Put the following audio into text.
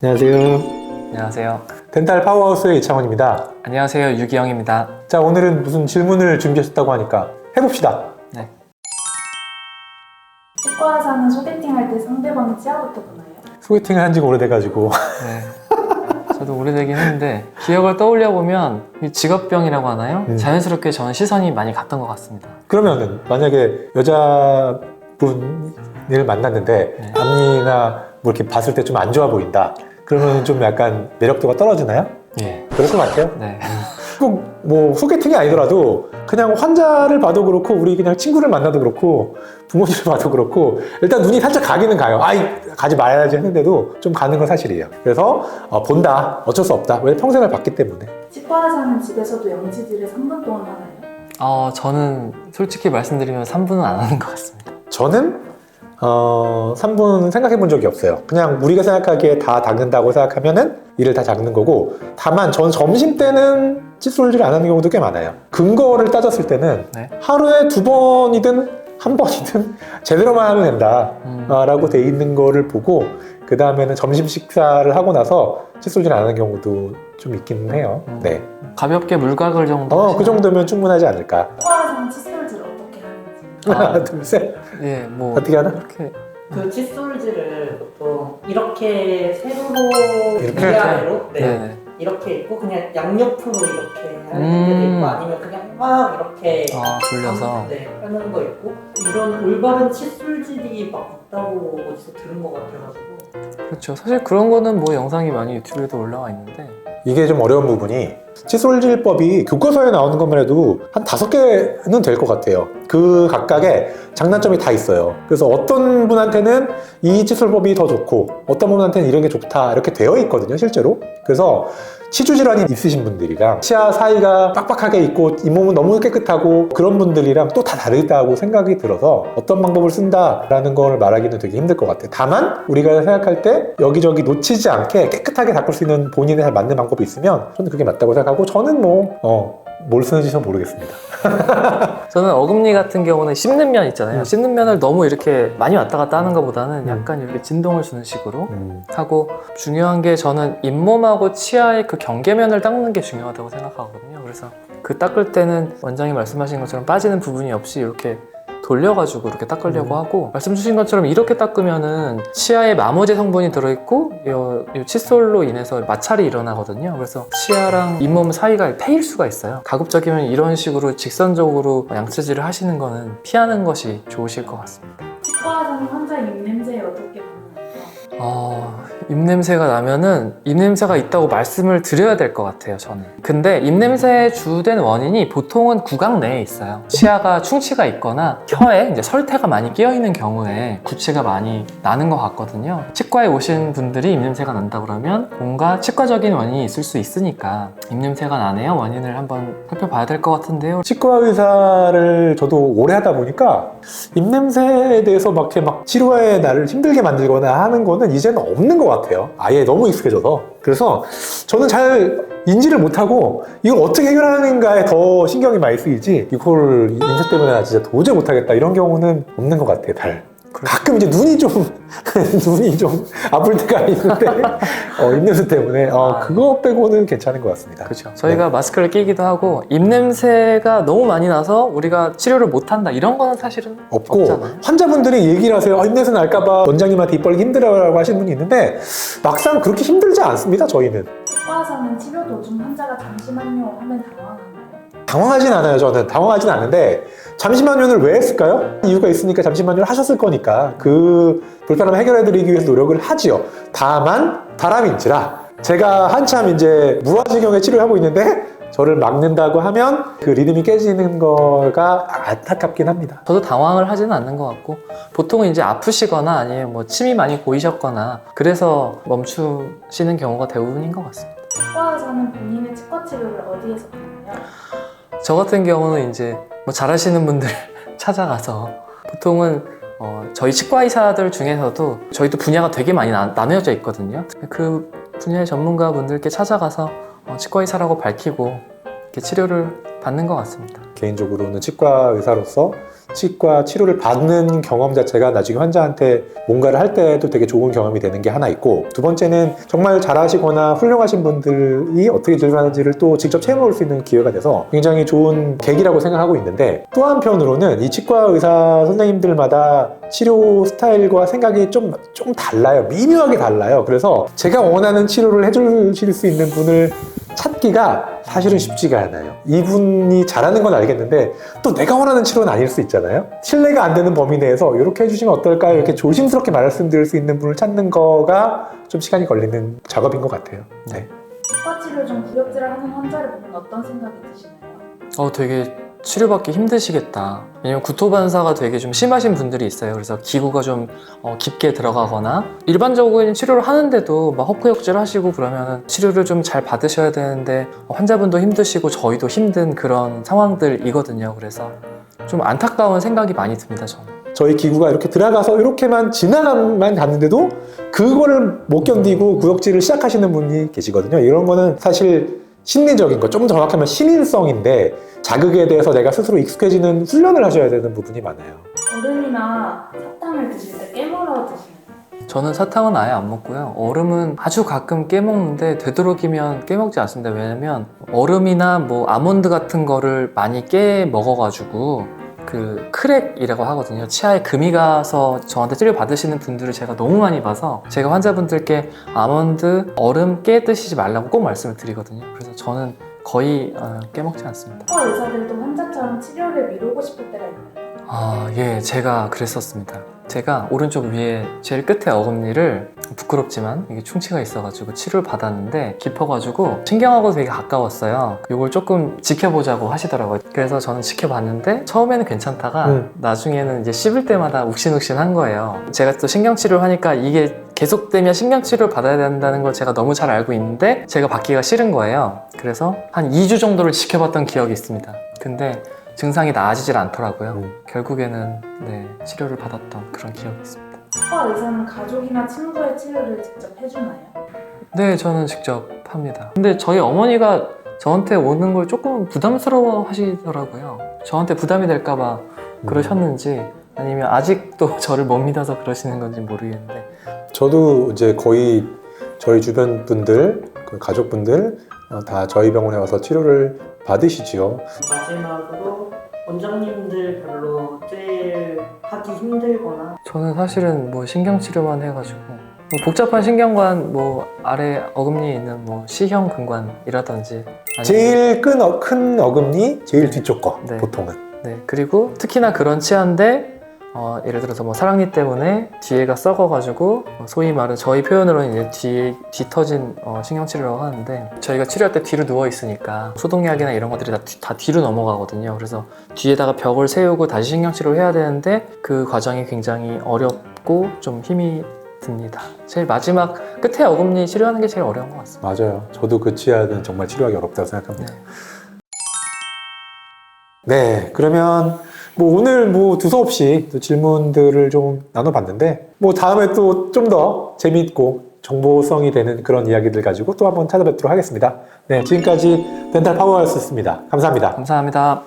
안녕하세요. 안녕하세요. 덴탈 파워하우스의 이창원입니다. 안녕하세요. 유기영입니다. 자, 오늘은 무슨 질문을 준비하셨다고 하니까 해봅시다. 네. 치과의사는 소개팅할 때 상대방의 치아부터 보나요? 소개팅을 한 지가 오래돼가지고 네. 저도 오래되긴 했는데 기억을 떠올려 보면 이 직업병이라고 하나요? 자연스럽게 저는 시선이 많이 갔던 것 같습니다. 그러면은 만약에 여자분을 만났는데 네. 앞니나 뭐 이렇게 봤을 때 좀 안 좋아 보인다. 그러면 좀 약간 매력도가 떨어지나요? 예. 그럴 것 같아요. 네. 꼭 뭐 소개팅이 아니더라도 그냥 환자를 봐도 그렇고 우리 그냥 친구를 만나도 그렇고 부모님을 봐도 그렇고 일단 눈이 살짝 가기는 가요. 아이 가지 말아야지 했는데도 좀 가는 건 사실이에요. 그래서 본다. 어쩔 수 없다. 왜 평생을 봤기 때문에. 치과의사는 집에서도 영치질을 3분 동안 하나요? 저는 솔직히 말씀드리면 3분은 안 하는 것 같습니다. 저는 3분 생각해 본 적이 없어요. 그냥 우리가 생각하기에 다 닦는다고 생각하면은 일을 다 닦는 거고, 다만 전 점심 때는 칫솔질 안 하는 경우도 꽤 많아요. 근거를 따졌을 때는 네. 하루에 2번이든 한 번이든 제대로만 하면 된다 라고 돼 있는 거를 보고 그 다음에는 점심 식사를 하고 나서 칫솔질 안 하는 경우도 좀 있긴 해요. 네. 가볍게 물각을 정도. 그 하시나요? 정도면 충분하지 않을까. 치과의사는 칫솔질 어떻게 하는지? 하나, 둘, 셋. 예, 뭐 어떻게 하나? 이렇게 그 칫솔질을 보통 이렇게 세로로 이렇게? 위아래로 네. 네네. 이렇게 있고 그냥 양옆으로 이렇게 하는 데도 있고 아니면 그냥 막 이렇게 돌려서. 하는 거 있고 이런 올바른 칫솔질이 막 있다고 어디서 들은 것 같아가지고 그렇죠. 사실 그런 거는 뭐 영상이 많이 유튜브에도 올라와 있는데 이게 좀 어려운 부분이 칫솔질법이 교과서에 나오는 것만 해도 한 5개는 될 것 같아요. 그 각각의 장단점이 다 있어요. 그래서 어떤 분한테는 이 칫솔법이 더 좋고 어떤 분한테는 이런 게 좋다 이렇게 되어 있거든요, 실제로. 그래서 치주 질환이 있으신 분들이랑 치아 사이가 빡빡하게 있고 잇몸은 너무 깨끗하고 그런 분들이랑 또 다 다르다고 생각이 들어서 어떤 방법을 쓴다라는 걸 말하기는 되게 힘들 것 같아요. 다만 우리가 생각할 때 여기저기 놓치지 않게 깨끗하게 닦을 수 있는 본인에 잘 맞는 방법이 있으면 저는 그게 맞다고 생각하고 저는 뭘 쓰는지 전 모르겠습니다. 저는 어금니 같은 경우는 씹는 면 있잖아요. 씹는 면을 너무 이렇게 많이 왔다 갔다 하는 것보다는 약간 이렇게 진동을 주는 식으로 하고, 중요한 게 저는 잇몸하고 치아의 그 경계면을 닦는 게 중요하다고 생각하거든요. 그래서 그 닦을 때는 원장님 말씀하신 것처럼 빠지는 부분이 없이 이렇게 돌려가지고 이렇게 닦으려고 하고, 말씀 주신 것처럼 이렇게 닦으면은 치아에 마모제 성분이 들어있고 이 칫솔로 인해서 마찰이 일어나거든요. 그래서 치아랑 잇몸 사이가 패일 수가 있어요. 가급적이면 이런 식으로 직선적으로 양치질을 하시는 거는 피하는 것이 좋으실 것 같습니다. 치과의사는 환자의 입냄새에 어떻게 반응하나요? 입냄새가 나면은 입냄새가 있다고 말씀을 드려야 될 것 같아요, 저는. 근데 입냄새의 주된 원인이 보통은 구강 내에 있어요. 치아가 충치가 있거나 혀에 이제 설태가 많이 끼어 있는 경우에 구취가 많이 나는 것 같거든요. 치과에 오신 분들이 입냄새가 난다 그러면 뭔가 치과적인 원인이 있을 수 있으니까 입냄새가 나네요, 원인을 한번 살펴봐야 될 것 같은데요. 치과 의사를 저도 오래 하다 보니까 입냄새에 대해서 막 이렇게 막 치료에 나를 힘들게 만들거나 하는 거는 이제는 없는 것 같아요. 아예 너무 익숙해져서. 그래서 저는 잘 인지를 못하고 이걸 어떻게 해결하는가에 더 신경이 많이 쓰이지 이걸 인쇄 때문에 나 진짜 도저히 못하겠다 이런 경우는 없는 것 같아요. 잘. 가끔 이제 눈이 좀 아플 때가 있는데 입냄새 때문에 그거 빼고는 괜찮은 것 같습니다. 그렇죠. 저희가 마스크를 끼기도 하고 입냄새가 너무 많이 나서 우리가 치료를 못한다 이런 거는 사실은 없고 없잖아요. 환자분들이 얘기를 하세요. 입냄새 날까봐 원장님한테 입 벌리기 힘들어라고 하시는 분이 있는데 막상 그렇게 힘들지 않습니다. 저희는. 치과의사는 치료 도중 환자가 잠시만요 하면 당황하나요? 당황하진 않아요. 저는 당황하진 않은데 잠시만요를 왜 했을까요? 이유가 있으니까 잠시만요를 하셨을 거니까 그 불편함을 해결해드리기 위해서 노력을 하지요. 다만 바람인지라 제가 한참 이제 무아지경에 치료하고 있는데 저를 막는다고 하면 그 리듬이 깨지는 거가 안타깝긴 합니다. 저도 당황을 하지는 않는 것 같고, 보통은 이제 아프시거나 아니면 뭐 침이 많이 고이셨거나 그래서 멈추시는 경우가 대부분인 것 같습니다. 치과의사는 본인의 치과 치료를 어디에서 받나요? 저 같은 경우는 이제 뭐 잘하시는 분들 찾아가서, 보통은 저희 치과 의사들 중에서도 저희도 분야가 되게 많이 나뉘어져 있거든요. 그 분야의 전문가분들께 찾아가서 치과 의사라고 밝히고 이렇게 치료를 받는 것 같습니다. 개인적으로는 치과 의사로서 치과 치료를 받는 경험 자체가 나중에 환자한테 뭔가를 할 때도 되게 좋은 경험이 되는 게 하나 있고, 두 번째는 정말 잘하시거나 훌륭하신 분들이 어떻게 진료하는지를 또 직접 체험해볼 수 있는 기회가 돼서 굉장히 좋은 계기라고 생각하고 있는데, 또 한편으로는 이 치과 의사 선생님들마다 치료 스타일과 생각이 좀 달라요. 미묘하게 달라요. 그래서 제가 원하는 치료를 해주실 수 있는 분을 찾기가 사실은 쉽지가 않아요. 이분이 잘하는 건 알겠는데 또 내가 원하는 치료는 아닐 수 있잖아요. 신뢰가 안 되는 범위 내에서 이렇게 해주시면 어떨까요? 이렇게 조심스럽게 말씀드릴 수 있는 분을 찾는 거가 좀 시간이 걸리는 작업인 것 같아요. 네. 치과 치료 중 구역질을 하는 환자를 보면 어떤 생각이 드시나요? 되게 치료받기 힘드시겠다. 왜냐면 구토 반사가 되게 좀 심하신 분들이 있어요. 그래서 기구가 좀 깊게 들어가거나, 일반적인 치료를 하는데도 막 헛구역질 하시고 그러면 치료를 좀 잘 받으셔야 되는데 환자분도 힘드시고 저희도 힘든 그런 상황들이거든요. 그래서 좀 안타까운 생각이 많이 듭니다, 저는. 저희 기구가 이렇게 들어가서 이렇게만 지나가만 갔는데도 그거를 못 견디고 구역질을 시작하시는 분이 계시거든요. 이런 거는 사실 심리적인 거, 좀 정확하면 신인성인데 자극에 대해서 내가 스스로 익숙해지는 훈련을 하셔야 되는 부분이 많아요. 얼음이나 사탕을 드실 때 깨물어 드시나요? 저는 사탕은 아예 안 먹고요. 얼음은 아주 가끔 깨먹는데 되도록이면 깨먹지 않습니다. 왜냐면 얼음이나 뭐 아몬드 같은 거를 많이 깨먹어가지고 그 크랙이라고 하거든요. 치아에 금이 가서 저한테 치료 받으시는 분들을 제가 너무 많이 봐서 제가 환자분들께 아몬드, 얼음 깨 드시지 말라고 꼭 말씀을 드리거든요. 그래서 저는 거의 깨먹지 않습니다. 치과 의사들도 환자처럼 치료를 미루고 싶을 때가 있나요? 예, 제가 그랬었습니다. 제가 오른쪽 위에 제일 끝에 어금니를 부끄럽지만 이게 충치가 있어가지고 치료를 받았는데 깊어가지고 신경하고 되게 가까웠어요. 이걸 조금 지켜보자고 하시더라고요. 그래서 저는 지켜봤는데 처음에는 괜찮다가 나중에는 이제 씹을 때마다 욱신욱신한 거예요. 제가 또 신경치료를 하니까 이게 계속되면 신경치료를 받아야 된다는 걸 제가 너무 잘 알고 있는데 제가 받기가 싫은 거예요. 그래서 한 2주 정도를 지켜봤던 기억이 있습니다. 근데 증상이 나아지질 않더라고요. 결국에는 치료를 받았던 그런 기억이 있습니다. 치과 의사는 가족이나 친구의 치료를 직접 해주나요? 네, 저는 직접 합니다. 근데 저희 어머니가 저한테 오는 걸 조금 부담스러워 하시더라고요. 저한테 부담이 될까봐 그러셨는지 아니면 아직도 저를 못 믿어서 그러시는 건지 모르겠는데, 저도 이제 거의 저희 주변 분들, 가족분들 다 저희 병원에 와서 치료를 받으시지요. 마지막으로 원장님들 별로 제일 하기 힘들거나 저는 사실은 뭐 신경치료만 해가지고 뭐 복잡한 신경관, 뭐 아래 어금니에 있는 뭐 C형 근관이라든지 제일 큰 어금니, 제일 뒤쪽 거, 네. 보통은. 그리고 특히나 그런 치아인데 예를 들어서 뭐 사랑니 때문에 뒤에가 썩어가지고 소위 말해 저희 표현으로는 이제 뒤 터진 신경치료라고 하는데, 저희가 치료할 때 뒤로 누워 있으니까 소독약이나 이런 것들이 다 뒤로 넘어가거든요. 그래서 뒤에다가 벽을 세우고 다시 신경치료를 해야 되는데 그 과정이 굉장히 어렵고 좀 힘이 듭니다. 제일 마지막 끝에 어금니 치료하는 게 제일 어려운 것 같습니다. 맞아요. 저도 그 치아는 정말 치료하기 어렵다고 생각합니다. 네, 그러면 뭐 오늘 뭐 두서없이 또 질문들을 좀 나눠봤는데, 뭐 다음에 또 좀 더 재미있고 정보성이 되는 그런 이야기들 가지고 또 한번 찾아뵙도록 하겠습니다. 네, 지금까지 덴탈 파워하우스였습니다. 감사합니다. 감사합니다.